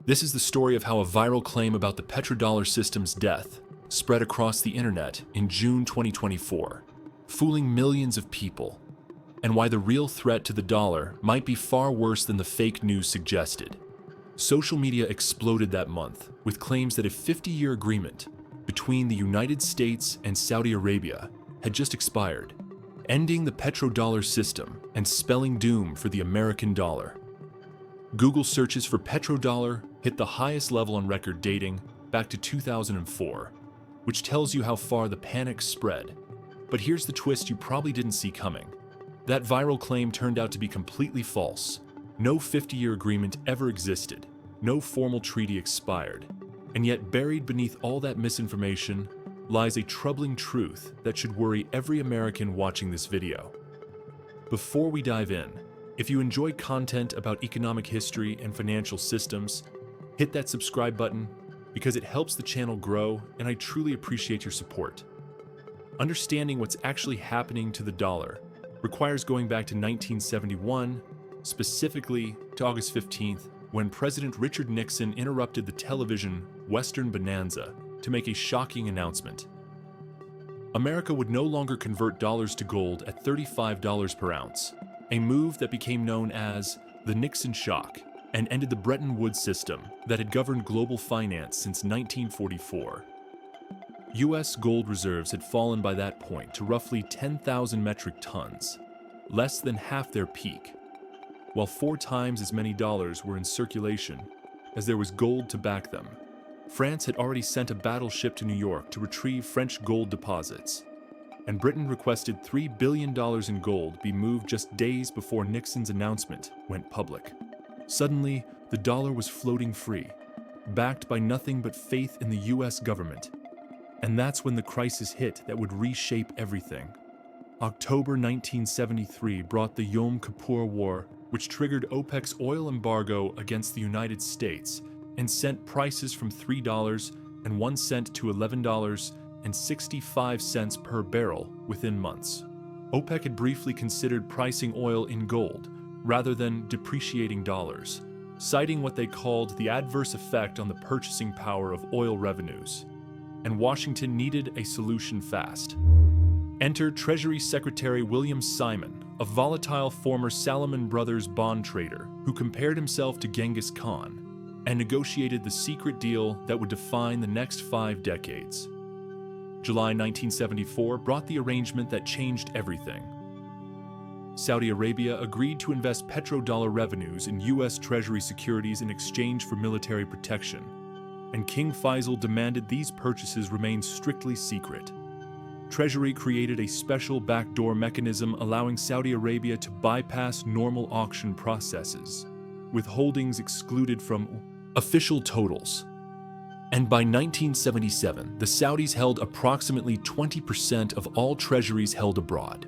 This is the story of how a viral claim about the petrodollar system's death spread across the internet in June 2024, fooling millions of people, and why the real threat to the dollar might be far worse than the fake news suggested. Social media exploded that month with claims that a 50-year agreement between the United States and Saudi Arabia had just expired, ending the petrodollar system and spelling doom for the American dollar. Google searches for petrodollar hit the highest level on record dating back to 2004, which tells you how far the panic spread. But here's the twist you probably didn't see coming. That viral claim turned out to be completely false. No 50-year agreement ever existed. No formal treaty expired. And yet buried beneath all that misinformation lies a troubling truth that should worry every American watching this video. Before we dive in, if you enjoy content about economic history and financial systems, hit that subscribe button because it helps the channel grow and I truly appreciate your support. Understanding what's actually happening to the dollar requires going back to 1971, specifically to August 15th, when President Richard Nixon interrupted the television Western Bonanza to make a shocking announcement. America would no longer convert dollars to gold at $35 per ounce, a move that became known as the Nixon shock and ended the Bretton Woods system that had governed global finance since 1944. U.S. gold reserves had fallen by that point to roughly 10,000 metric tons, less than half their peak, while 4 times as many dollars were in circulation as there was gold to back them. France had already sent a battleship to New York to retrieve French gold deposits, and Britain requested $3 billion in gold be moved just days before Nixon's announcement went public. Suddenly, the dollar was floating free, backed by nothing but faith in the U.S. government. And that's when the crisis hit that would reshape everything. October 1973 brought the Yom Kippur War, which triggered OPEC's oil embargo against the United States and sent prices from $3.01 to $11.65 per barrel within months. OPEC had briefly considered pricing oil in gold rather than depreciating dollars, citing what they called the adverse effect on the purchasing power of oil revenues. And Washington needed a solution fast. Enter Treasury Secretary William Simon, a volatile former Salomon Brothers bond trader who compared himself to Genghis Khan and negotiated the secret deal that would define the next 5 decades. July 1974 brought the arrangement that changed everything. Saudi Arabia agreed to invest petrodollar revenues in U.S. Treasury securities in exchange for military protection, and King Faisal demanded these purchases remain strictly secret. Treasury created a special backdoor mechanism allowing Saudi Arabia to bypass normal auction processes, with holdings excluded from official totals. And by 1977, the Saudis held approximately 20% of all treasuries held abroad.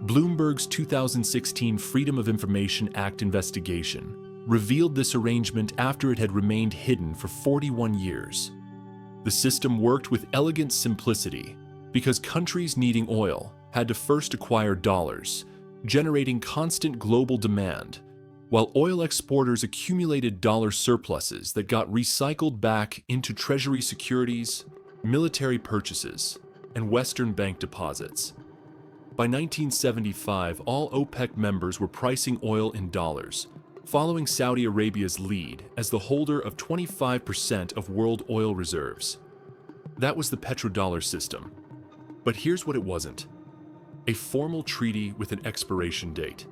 Bloomberg's 2016 Freedom of Information Act investigation revealed this arrangement after it had remained hidden for 41 years. The system worked with elegant simplicity because countries needing oil had to first acquire dollars, generating constant global demand, while oil exporters accumulated dollar surpluses that got recycled back into treasury securities, military purchases, and Western bank deposits. By 1975, all OPEC members were pricing oil in dollars, following Saudi Arabia's lead as the holder of 25% of world oil reserves. That was the petrodollar system. But here's what it wasn't: a formal treaty with an expiration date.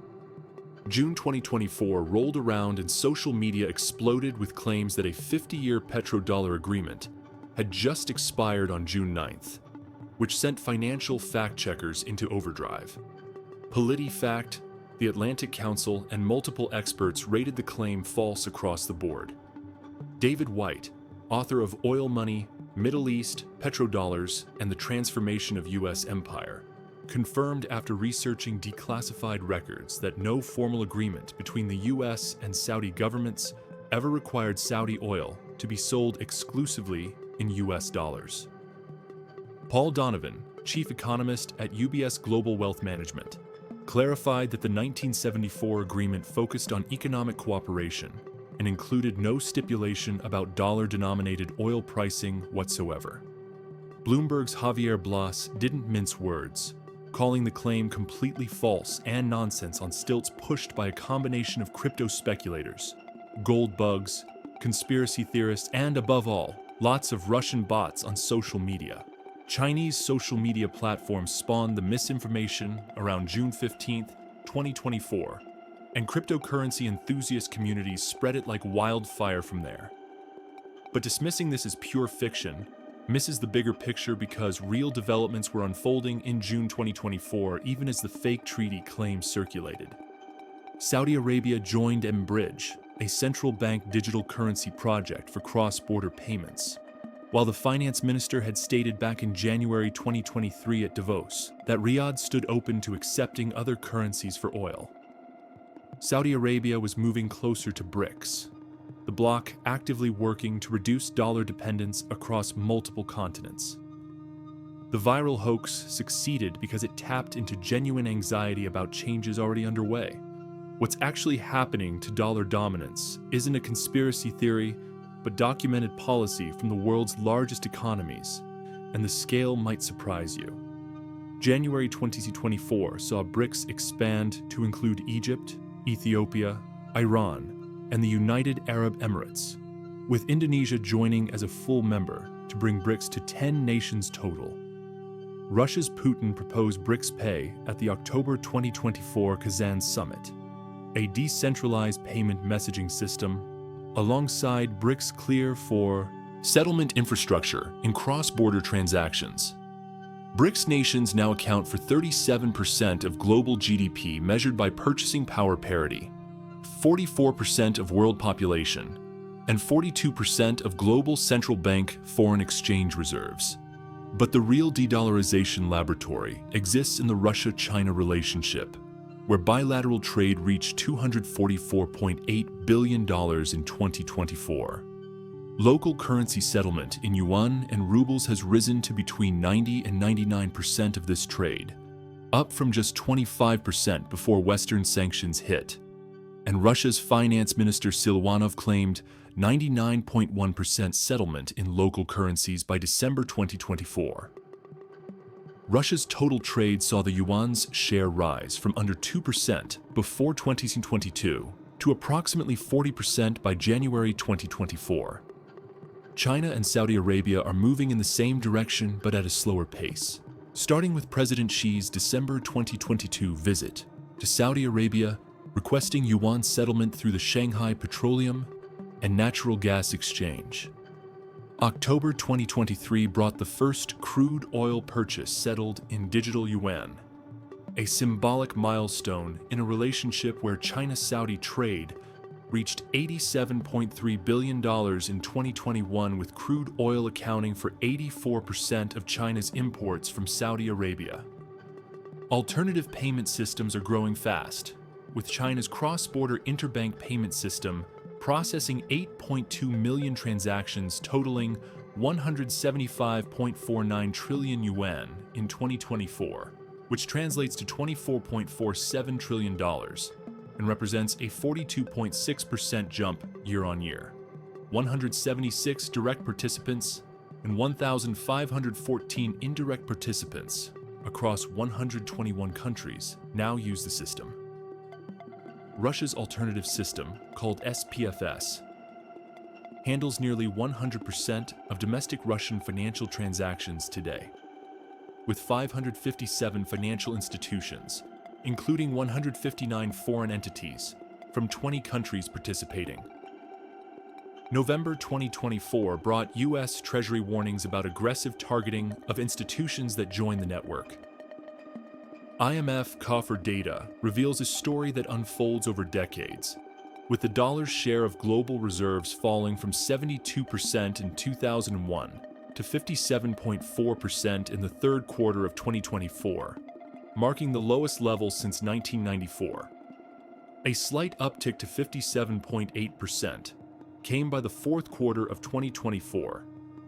June 2024 rolled around and social media exploded with claims that a 50-year petrodollar agreement had just expired on June 9th, which sent financial fact-checkers into overdrive. PolitiFact, the Atlantic Council, and multiple experts rated the claim false across the board. David White, author of Oil Money, Middle East, Petrodollars, and the Transformation of U.S. Empire, confirmed after researching declassified records that no formal agreement between the U.S. and Saudi governments ever required Saudi oil to be sold exclusively in U.S. dollars. Paul Donovan, chief economist at UBS Global Wealth Management, clarified that the 1974 agreement focused on economic cooperation and included no stipulation about dollar-denominated oil pricing whatsoever. Bloomberg's Javier Blas didn't mince words, calling the claim completely false and nonsense on stilts pushed by a combination of crypto speculators, gold bugs, conspiracy theorists, and above all, lots of Russian bots on social media. Chinese social media platforms spawned the misinformation around June 15, 2024, and cryptocurrency enthusiast communities spread it like wildfire from there. But dismissing this as pure fiction misses the bigger picture because real developments were unfolding in June 2024 even as the fake treaty claims circulated. Saudi Arabia joined mBridge, a central bank digital currency project for cross-border payments, while the finance minister had stated back in January 2023 at Davos that Riyadh stood open to accepting other currencies for oil. Saudi Arabia was moving closer to BRICS, the bloc actively working to reduce dollar dependence across multiple continents. The viral hoax succeeded because it tapped into genuine anxiety about changes already underway. What's actually happening to dollar dominance isn't a conspiracy theory, but documented policy from the world's largest economies, and the scale might surprise you. January 2024 saw BRICS expand to include Egypt, Ethiopia, Iran, and the United Arab Emirates, with Indonesia joining as a full member to bring BRICS to 10 nations total. Russia's Putin proposed BRICS Pay at the October 2024 Kazan summit, a decentralized payment messaging system alongside BRICS Clear for settlement infrastructure in cross-border transactions. BRICS nations now account for 37% of global GDP measured by purchasing power parity, 44% of world population, and 42% of global central bank foreign exchange reserves. But the real de-dollarization laboratory exists in the Russia-China relationship, where bilateral trade reached $244.8 billion in 2024. Local currency settlement in yuan and rubles has risen to between 90 and 99% of this trade, up from just 25% before Western sanctions hit. And Russia's finance minister Silvanov claimed 99.1% settlement in local currencies by December 2024. Russia's total trade saw the yuan's share rise from under 2% before 2022 to approximately 40% by January 2024. China and Saudi Arabia are moving in the same direction but at a slower pace, starting with President Xi's December 2022 visit to Saudi Arabia, requesting yuan settlement through the Shanghai Petroleum and Natural Gas Exchange. October 2023 brought the first crude oil purchase settled in digital yuan, a symbolic milestone in a relationship where China-Saudi trade reached $87.3 billion in 2021, with crude oil accounting for 84% of China's imports from Saudi Arabia. Alternative payment systems are growing fast, with China's cross-border interbank payment system processing 8.2 million transactions totaling 175.49 trillion yuan in 2024, which translates to $24.47 trillion and represents a 42.6% jump year-on-year. 176 direct participants and 1,514 indirect participants across 121 countries now use the system. Russia's alternative system, called SPFS, handles nearly 100% of domestic Russian financial transactions today, with 557 financial institutions, including 159 foreign entities from 20 countries participating. November 2024 brought U.S. Treasury warnings about aggressive targeting of institutions that join the network. IMF coffer data reveals a story that unfolds over decades, with the dollar's share of global reserves falling from 72% in 2001 to 57.4% in the third quarter of 2024, marking the lowest level since 1994. A slight uptick to 57.8% came by the fourth quarter of 2024,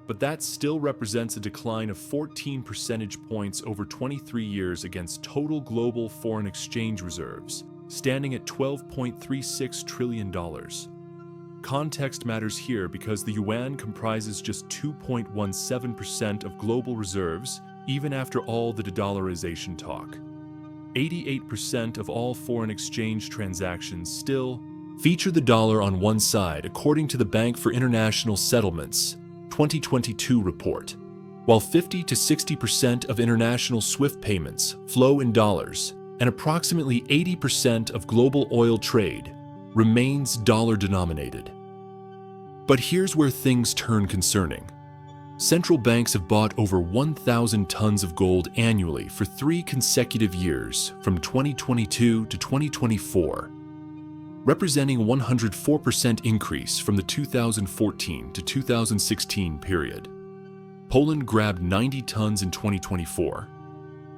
but that still represents a decline of 14 percentage points over 23 years against total global foreign exchange reserves, standing at $12.36 trillion. Context matters here because the yuan comprises just 2.17% of global reserves, even after all the de-dollarization talk. 88% of all foreign exchange transactions still feature the dollar on one side, according to the Bank for International Settlements 2022 report, while 50 to 60% of international SWIFT payments flow in dollars, and approximately 80% of global oil trade remains dollar-denominated. But here's where things turn concerning. Central banks have bought over 1,000 tons of gold annually for 3 consecutive years from 2022 to 2024, representing a 104% increase from the 2014 to 2016 period. Poland grabbed 90 tons in 2024,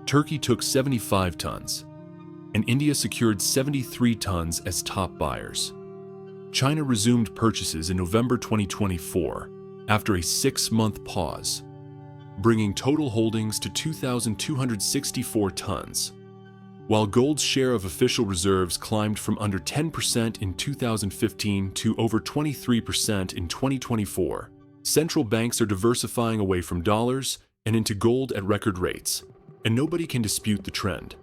Turkey took 75 tons, and India secured 73 tons as top buyers. China resumed purchases in November 2024 after a 6-month pause, bringing total holdings to 2,264 tons. While gold's share of official reserves climbed from under 10% in 2015 to over 23% in 2024, central banks are diversifying away from dollars and into gold at record rates, and nobody can dispute the trend.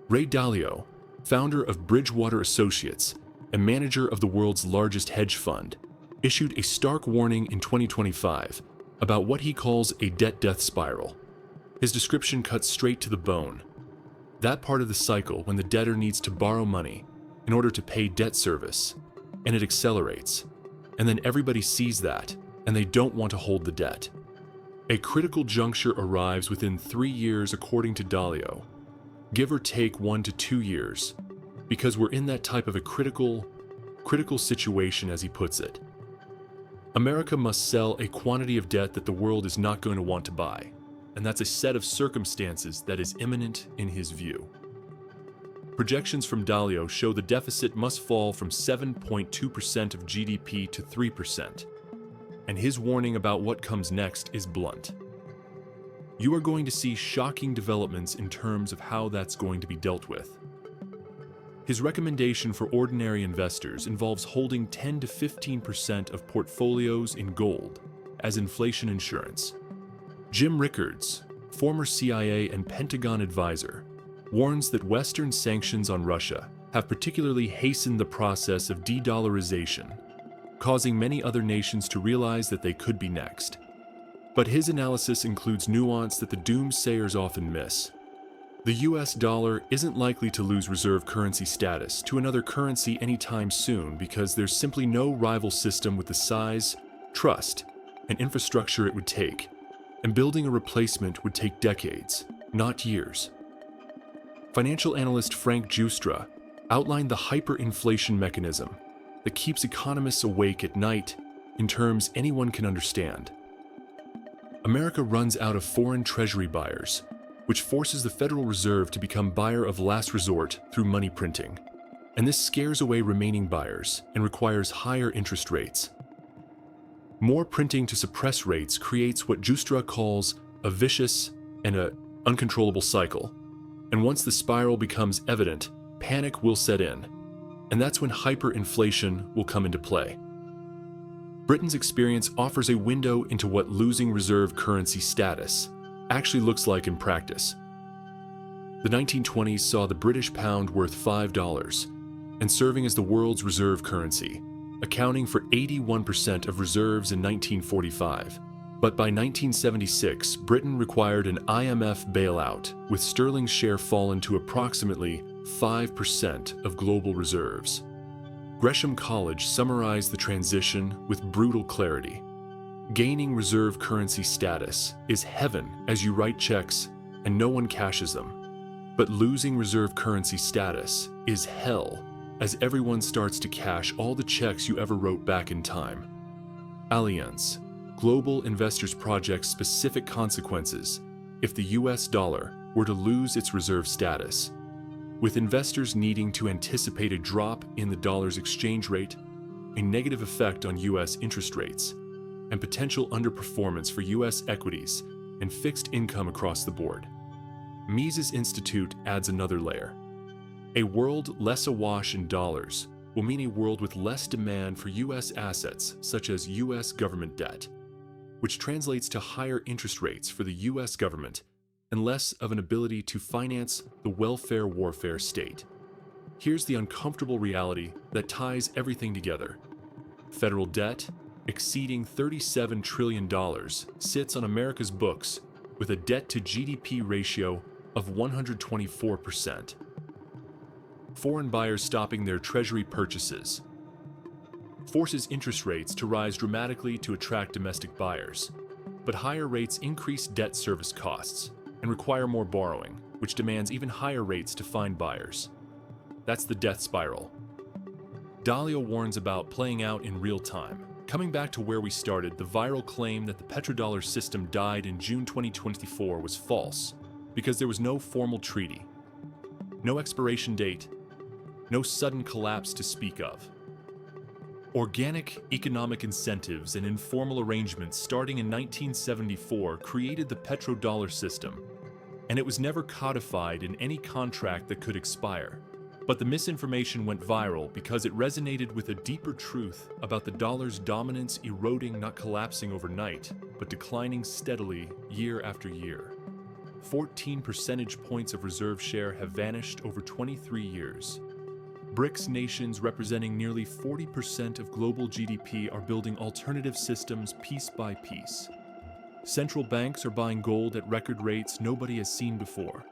Ray Dalio, founder of Bridgewater Associates and manager of the world's largest hedge fund, issued a stark warning in 2025 about what he calls a debt death spiral. His description cuts straight to the bone. That part of the cycle when the debtor needs to borrow money in order to pay debt service, and it accelerates, and then everybody sees that, and they don't want to hold the debt. A critical juncture arrives within 3 years according to Dalio, give or take 1 to 2 years, because we're in that type of a critical situation, as he puts it. America must sell a quantity of debt that the world is not going to want to buy, and that's a set of circumstances that is imminent in his view. Projections from Dalio show the deficit must fall from 7.2% of GDP to 3%, and his warning about what comes next is blunt. You are going to see shocking developments in terms of how that's going to be dealt with. His recommendation for ordinary investors involves holding 10 to 15% of portfolios in gold as inflation insurance. Jim Rickards, former CIA and Pentagon advisor, warns that Western sanctions on Russia have particularly hastened the process of de-dollarization, causing many other nations to realize that they could be next. But his analysis includes nuance that the doomsayers often miss. The US dollar isn't likely to lose reserve currency status to another currency anytime soon because there's simply no rival system with the size, trust, and infrastructure it would take, and building a replacement would take decades, not years. Financial analyst Frank Giustra outlined the hyperinflation mechanism that keeps economists awake at night in terms anyone can understand. America runs out of foreign treasury buyers, which forces the Federal Reserve to become buyer of last resort through money printing. And this scares away remaining buyers and requires higher interest rates. More printing to suppress rates creates what Giustra calls a vicious and an uncontrollable cycle. And once the spiral becomes evident, panic will set in. And that's when hyperinflation will come into play. Britain's experience offers a window into what losing reserve currency status actually looks like in practice. The 1920s saw the British pound worth $5 and serving as the world's reserve currency, accounting for 81% of reserves in 1945. But by 1976, Britain required an IMF bailout, with sterling's share fallen to approximately 5% of global reserves. Gresham College summarized the transition with brutal clarity. Gaining reserve currency status is heaven as you write checks and no one cashes them. But losing reserve currency status is hell as everyone starts to cash all the checks you ever wrote back in time. Allianz, Global Investors Project's specific consequences if the US dollar were to lose its reserve status, with investors needing to anticipate a drop in the dollar's exchange rate, a negative effect on US interest rates, and potential underperformance for US equities and fixed income across the board. Mises Institute adds another layer. A world less awash in dollars will mean a world with less demand for U.S. assets, such as U.S. government debt, which translates to higher interest rates for the U.S. government and less of an ability to finance the welfare warfare state. Here's the uncomfortable reality that ties everything together. Federal debt, exceeding $37 trillion, sits on America's books with a debt-to-GDP ratio of 124%. Foreign buyers stopping their treasury purchases forces interest rates to rise dramatically to attract domestic buyers. But higher rates increase debt service costs and require more borrowing, which demands even higher rates to find buyers. That's the death spiral. Dalio warns about playing out in real time. Coming back to where we started, the viral claim that the petrodollar system died in June 2024 was false because there was no formal treaty, no expiration date, no sudden collapse to speak of. Organic economic incentives and informal arrangements starting in 1974 created the petrodollar system, and it was never codified in any contract that could expire. But the misinformation went viral because it resonated with a deeper truth about the dollar's dominance eroding, not collapsing overnight, but declining steadily year after year. 14 percentage points of reserve share have vanished over 23 years. BRICS nations representing nearly 40% of global GDP are building alternative systems piece by piece. Central banks are buying gold at record rates nobody has seen before.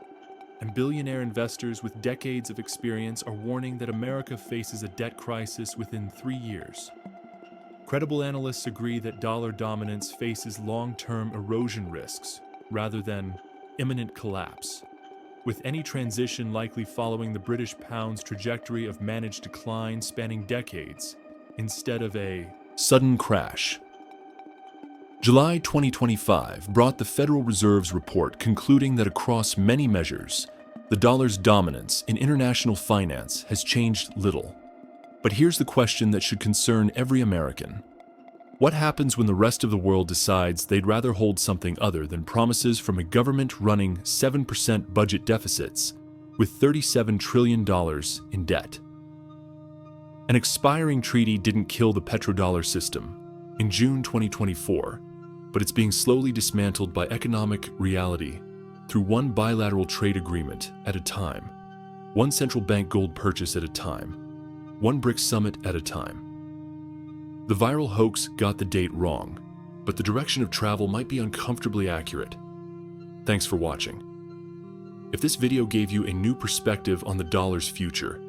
And billionaire investors with decades of experience are warning that America faces a debt crisis within 3 years. Credible analysts agree that dollar dominance faces long-term erosion risks rather than imminent collapse, with any transition likely following the British pound's trajectory of managed decline spanning decades instead of a sudden crash. July 2025 brought the Federal Reserve's report concluding that across many measures, the dollar's dominance in international finance has changed little. But here's the question that should concern every American. What happens when the rest of the world decides they'd rather hold something other than promises from a government running 7% budget deficits with $37 trillion in debt? An expiring treaty didn't kill the petrodollar system in June 2024, but it's being slowly dismantled by economic reality through one bilateral trade agreement at a time, one central bank gold purchase at a time, one BRICS summit at a time. The viral hoax got the date wrong, but the direction of travel might be uncomfortably accurate. Thanks for watching. If this video gave you a new perspective on the dollar's future,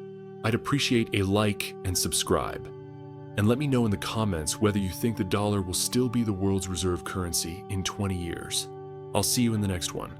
I'd appreciate a like and subscribe. And let me know in the comments whether you think the dollar will still be the world's reserve currency in 20 years. I'll see you in the next one.